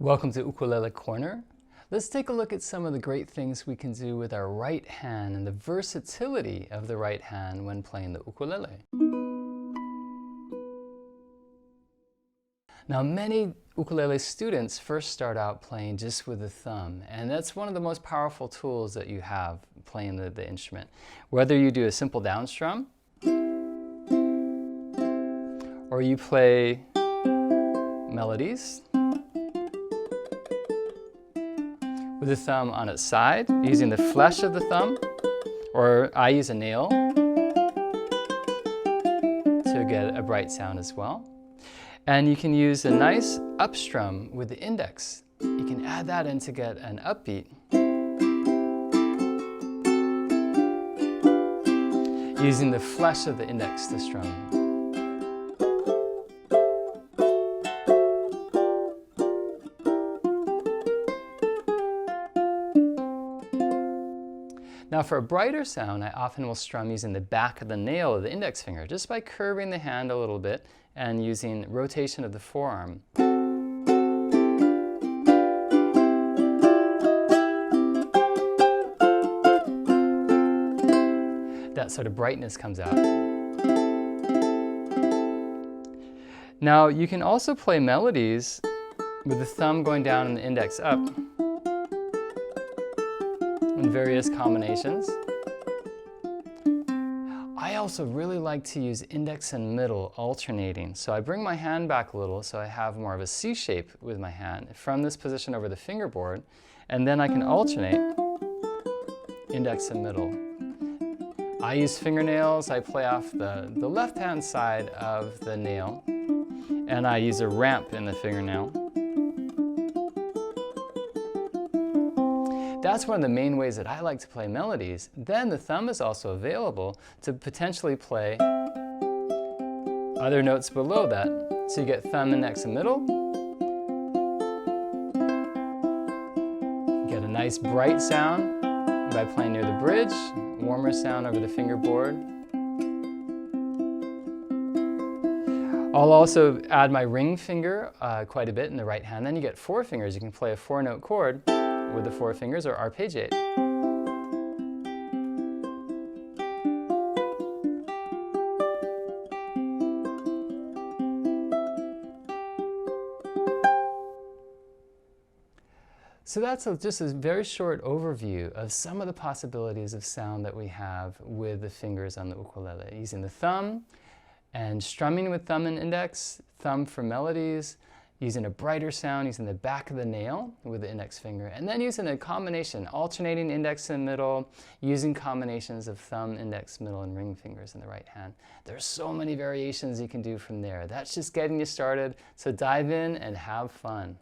Welcome to Ukulele Corner. Let's take a look at some of the great things we can do with our right hand and the versatility of the right hand when playing the ukulele. Now, many ukulele students first start out playing just with the thumb, and that's one of the most powerful tools that you have playing the instrument. Whether you do a simple down strum, or you play melodies with the thumb on its side, using the flesh of the thumb, or I use a nail to get a bright sound as well. And you can use a nice up strum with the index. You can add that in to get an upbeat. Using the flesh of the index to strum. Now for a brighter sound, I often will strum using the back of the nail of the index finger, just by curving the hand a little bit and using rotation of the forearm. That sort of brightness comes out. Now you can also play melodies with the thumb going down and the index up in various combinations. I also really like to use index and middle alternating. So I bring my hand back a little so I have more of a C shape with my hand from this position over the fingerboard, and then I can alternate index and middle. I use fingernails. I play off the left-hand side of the nail, and I use a ramp in the fingernail. That's one of the main ways that I like to play melodies. Then the thumb is also available to potentially play other notes below that. So you get thumb, index, and middle. Get a nice bright sound by playing near the bridge, warmer sound over the fingerboard. I'll also add my ring finger quite a bit in the right hand. Then you get four fingers. You can play a four-note chord with the four fingers, or arpeggiate. So that's just a very short overview of some of the possibilities of sound that we have with the fingers on the ukulele, using the thumb and strumming with thumb and index, thumb for melodies, using a brighter sound, using the back of the nail with the index finger, and then using a combination, alternating index and middle, using combinations of thumb, index, middle, and ring fingers in the right hand. There's so many variations you can do from there. That's just getting you started, so dive in and have fun.